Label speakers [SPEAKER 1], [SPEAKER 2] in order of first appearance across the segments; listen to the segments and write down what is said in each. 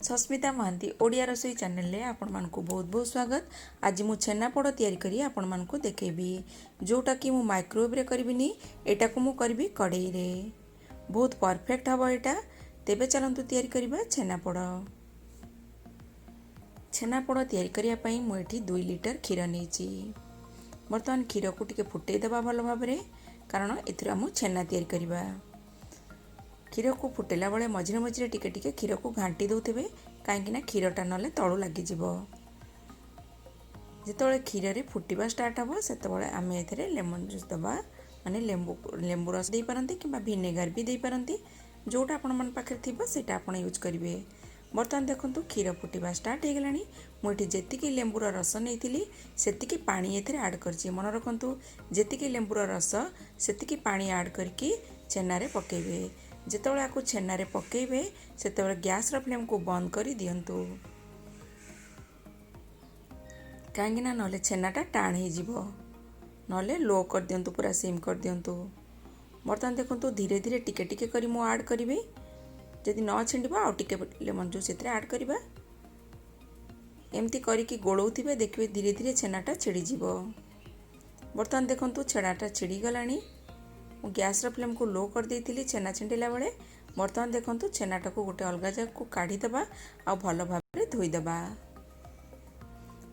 [SPEAKER 1] सस्मिता महांती ओडिया रसोई चैनल रे आपण मानकु बहुत बहुत स्वागत। आज मु छेना पोड़ तैयारी करी आपण मानकु देखेबी जोटा कि मु माइक्रोवेव रे करबिनी एटा को मु करबी कढ़ाई रे। बहुत परफेक्ट हबो एटा। तेबे चलंतु तैयारी करिबा छेना पोड़। छेना पोड़ तैयारी करिया पई मु एठी 2 लीटर खीर नेची। वर्तमान खीर को टिके फुटै देबा भलो भाबरे कारण एथिरा मु छेना तैयारी करिबा। क्षीर को फुटेला बेले मझिरे मझिरे टिके टिके क्षीर को घांटी दौथे कहीं क्षीरटा ना तलू लगिज। जिते क्षीर रे फुटवा स्टार्ट हम से आम ए लेमन जूस दबा माने लेंबू रस दे पारती कि भिनेगार भी दे पारती जोटा आपण मन पाखे थी सेटा आपण यूज करेंगे। बर्तमान देखो क्षीर फुटवा स्टार्ट हो गलानी। मुझे जेतिकी लेंबूर रस नहीं सेतिकी पानी एथिरे ऐड करछि। मन रखु जेतिकी लेंबूर रस सेतिकी पानी ऐड करके छेना रे पकेबे। जितेबाला आपको छेना रे पकेबे सेतेबाला गैस रो फ्लेम को बंद कर दियंतु कहीं ना छेनाटा टाण हो नले लो कर दियंतु पूरा सिम कर दियंतु। बर्तमान देखो धीरे धीरे टिके टिके करी मु ऐड करिवे। जदि न छिंडबा आ टिके लेमन जूस एथरे ऐड करिबा। एमती करिकी गोळौथिबे देखिबे धीरे धीरे छेनाटा छिड़ी जिवो। बर्तमान देखो छेनाटा छिड़ी गलानी। गैस रो फ्लेम को लो कर देइथिली छेना छिंडिला बेले। बर्तमान देखो छेनाटा को गोटे अलग जगह को काढ़ी दबा आ भलो भाबरे धोई दबा।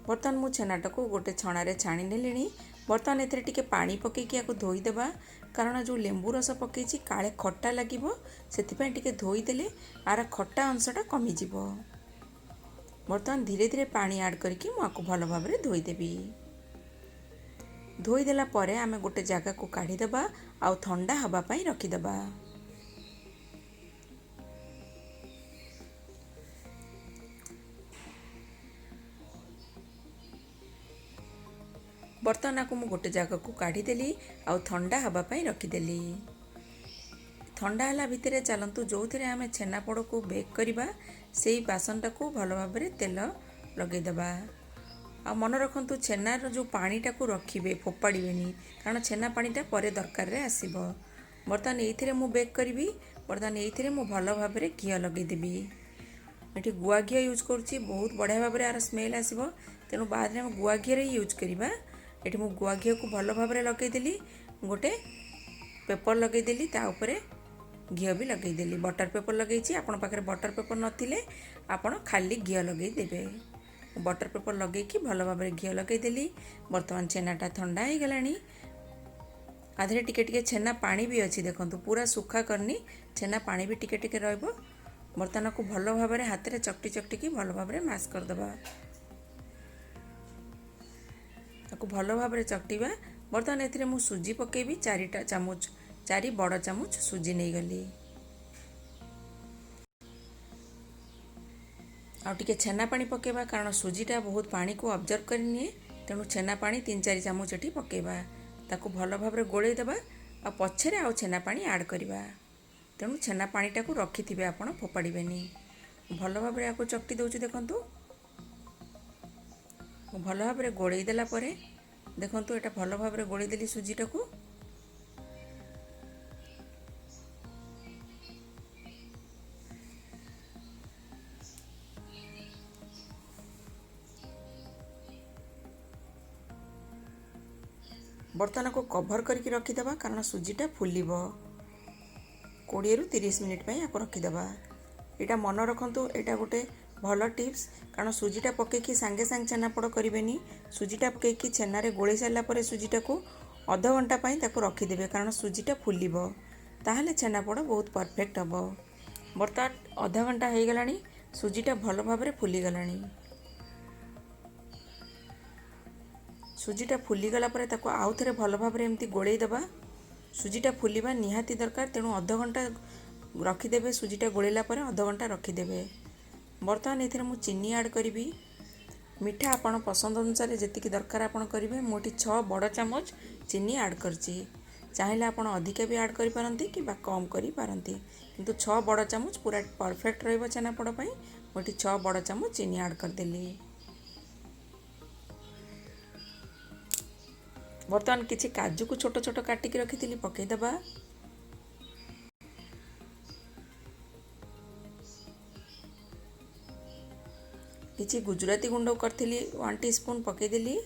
[SPEAKER 1] बर्तमान मु छेनाटा को गोटे छणा रे छाणी नेलिनी। बर्तमान एथरे टिके पानी पकेकी आको धोई दबा कारण जो लेंबू रस पकेची काले खट्टा लागिबो सेथिपई टिके धोई देले आर खट्टा अंशटा कमी जिवो। बर्तमान धीरे धीरे पानी ऐड करके मु आको भलो भाबरे धोई देबी। धोई देला परे आमे गोटे जगह को काढ़ी दबा आउ ठंडा हवा पई रखी दबा। बर्तमान को मु गोटे जगह को काढ़ी देली आउ ठंडा हवा पई रखी देली। ठंडा हला भितरे चलंतु जो थिरे आमे छेना पोड़ को बेक करिबा सेही बासनटा को भलो भाबरे तेल लगे दबा। आ मन रखु छेनार जो पानीटा को रखिए फोपाड़ेनि कारण छेना पानीटा पर दरकार रे आसीबो। बर्तमान ये मु बेक करी। बर्तमान ये मु भलो भाबरे घी लगेदेवी। ये गुआ घी यूज करुच्ची बहुत बढ़िया भाव में यार स्मेल आसो तेणु बाद में गुआ घी यूज करवा। ये मु गुआ घी को भलो भाव में लगेदेली। गोटे पेपर लगेदेली ता उपरे घी भी लगेदेली। बटर पेपर लगे आपण पाखे बटर पेपर नथिले आपण खाली घी लगेदेवे। बटर पेपर लगे कि भलो भाव में घी लगेदेली। बर्तमान छेनाटा ठंडा हो गलानी। आधे टिके टिके छेना पानी भी अच्छी देखो पूरा सुखा करनी छेना पानी भी टिके टिके रहिबो। बर्तमान को भलो भाव में हाथ में चकटी चकटी की भलो भाव में मैश करदबा। ताको भलो भाव में चकटिबा। बर्तमान एथिरे मु सुजी पकेबी 4 चामच 4 बड़ चामच सुजी नहीं गली। आउ टिके छेना पानी पकेबा कारण सुजीटा बहुत पानी को ऑब्जर्व कर निए तेणु छेना पानी 3-4 चामच एठी पकेबा। ताको भलो भाव में गोळेई देबा आ पछरे आउ छेना पानी ऐड करबा। तेणु छेना पानीटा को रखिथिबे आपण फोपाड़ीबेनी। भलो भाव में आको चकटी दउछु देखंतु। भलो भाव में गोळेई देला परे देखंतु एटा भलो भाव में गोळेई देली सुजीटा को। बर्तन को कभर करके रखीदबा कारण सुजीटा फुलिबो। 20-30 मिनिट पे आपको रखीदबा। यहाँ मन रखु यहाँ गोटे भल टिप्स कारण सुजीटा पकईकि सांगे सांगे छेनापोड़ करेनि। सुजीटा पकईकि छेना गोले सारापर सुजीटा को अध घंटा रखीदे कारण सुजीटा फुलिबो ताहले छेनापोड़ बहुत परफेक्ट हम। बर्तमान अध घंटा हो गला सुजीटा भल भाव में फुलीगलानी। सुजीटा फुलीगला आउ थे भल भाव में एमती गोड़े दबा। सुजीटा फुलिबा निहाती दरकार तेणु अध घंटा रखीदे। सुजीटा गोलेला अध घंटा रखीदे। बर्तमान ये मु चीनी ऐड करी। मिठा आपण पसंद अनुसार जी दरकार आपण करेंगे। मुझे 6 बड़ चामच चीनी ऐड करची। चाहिए आपण अधिका भी ऐड करि पारंती कि कम करि पारंती किंतु 6 बड़ चामच पूरा परफेक्ट रहिबो छेनापोड़ पई। मुझे 6 बड़ चामच चीनी ऐड करदेली। बर्तमान किसी काजू को छोट छोट काटिकी रखी पकईदबा। किछि गुजराती गुंड करथिली 1 टीस्पून पकेदेली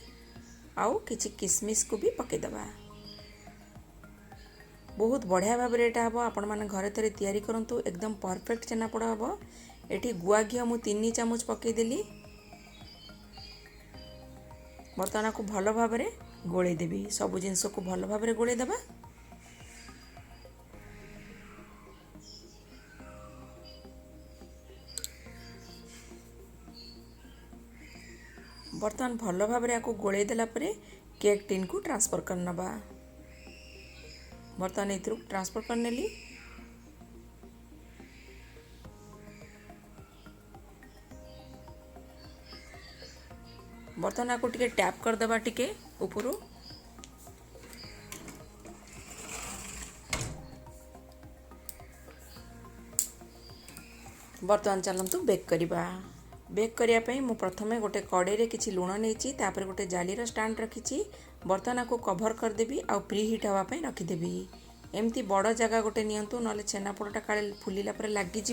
[SPEAKER 1] आउ किछि किसमिस को भी पकेदबा। बहुत बढ़िया भाव में यहाँ हम आपण मैंने घरे थे तैयारी करंतु एकदम परफेक्ट छेनापोड़ हम। एटी गुआ घी मु 3 चामच पकेदेली। बर्तमान को भल भाव में गोले देवी। सबु जिनस को भल भाव में गोले देबा। बर्तमान भल भाव में आपको गोले देला परे केक टिन को ट्रांसफर कर नबा। बर्तमान ए ट्रांसफर कर नेली। बर्तमान आपको टिके टैप कर दबा टिके ऊपर। बर्तमान चलतु बेक करवा। बेक करने मु प्रथमे गोटे कड़े किसी लुण नहीं तापर गोटे जालीर स्टाण्ड रखी। बर्तमान आपको कभर करदेवी आ प्री हिट हाँपाई रखीदेवी। एमती बड़ जगह गोटे नियंतु ना छेनापोड़टा काले फुलिला पर लगिज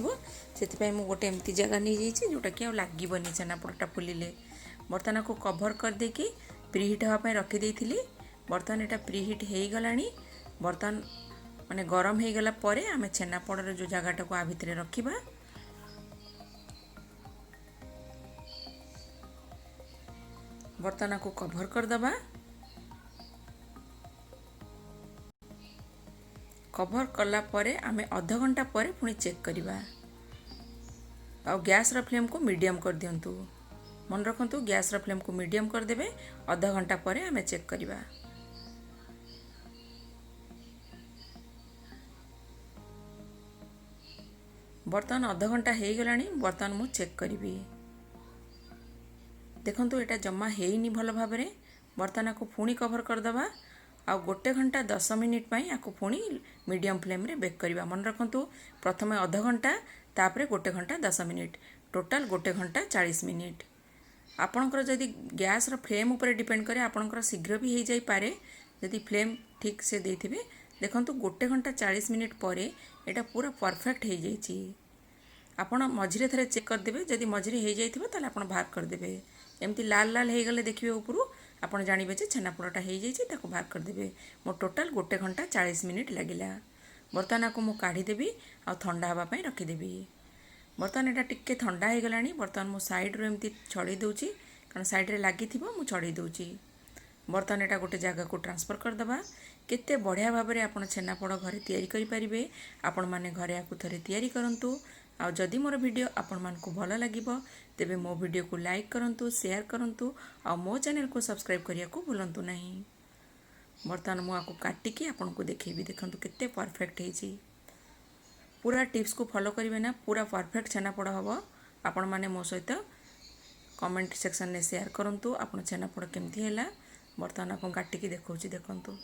[SPEAKER 1] से गोटे एमती जगह नहीं जाइए जोटा कि लगनी छेनापोड़टा फुलिले। बर्तमान आपको कभर कर देकी प्री हिट हाँपाई रखीदी। बर्तमान यहाँ प्री हिट हो गला। बर्तमान माने गरम हो गला परे आमे छेनापोड़र जो जगटा को आ भितर रखा। बर्तमान को कभर कर दबा। कभर कला परे आमे आधा घंटा परे पुणी चेक करिबा। आ गैस रा फ्लेम को मीडियम कर दियंतु। मन रखंतु गैस रा फ्लेम को मीडियम कर देबे। आधा घंटा परे आमे चेक करिबा। बर्तमान आधा घंटा हो गलानी। बर्तमान मु चेक करिबी। देखंतु एटा जम्मा हेइनी भल भाव में। बर्तमान को पुणी कभर कर दबा। आ 1 घंटा 10 मिनिट पई आको पुणी मीडियम फ्लेम रे बेक करिबा। मन रखंतु प्रथमे आधा घंटा तापरे 1 घंटा 10 मिनिट टोटाल 1 घंटा 40 मिनिट। आपणकर जदि गैस रो फ्लेम ऊपर डिपेंड करे आपणकर शीघ्र भी हो जाई पारे जदि फ्लेम ठीक से देथिबे। देखंतु 1 घंटा 40 मिनिट परे एटा पूरा परफेक्ट हो जाइछि। आपण मझिरे थरे चेक कर देबे। जदि मझिरे हो जाइथिबो ताले आपण बाहर कर देबे। एमती लाल लाल हो गले देखिए ऊपर आपड़ जानवे जे छेनापोड़टा हो जाइए बाहर करदे। मो टोटाल 1 घंटा 40 मिनिट लगिला। बर्तमान आपको मु काढ़ीदेवी आ ठंडा हाँपाई रखीदेवी। बर्तमान यहाँ टिके ठंडा हो गला। बर्तमान मु साइड रो एमती छड़ी दूची कारण साइड रे लगी मु छड़ी दूची। बर्तमान यहाँ गोटे जगह को ट्रांसफर कर दबा। केते बढ़िया भाव में आप छेनापोड़ घरे तैयारी करि परिबे। आपण माने घरे आकु थरे तैयारी करंतु। आ जदि मोर वीडियो आपण मानकु भल लागिबो तेबे मो वीडियो को लाइक करंतु, शेयर करंतु आ मो चैनल को सब्सक्राइब करिया को भूलंतु नहीं। बर्तमान मु आकु काटिकी आपण को देखैबी। देखंतु केते परफेक्ट हेछि। पूरा टिप्स को फॉलो करिवे ना पूरा परफेक्ट छेनापोड़ हबो। आपण माने मो सहित कमेंट सेक्शन में शेयर करंतु आपण छेनापोड़ केमती हैला। बर्तमान आपन काटिकी देखौछि। देखंतु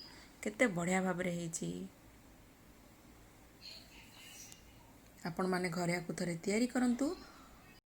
[SPEAKER 1] केते बढ़िया भाव रे हेछि। आपण माने घरे आकु थरे तैयारी करंतु।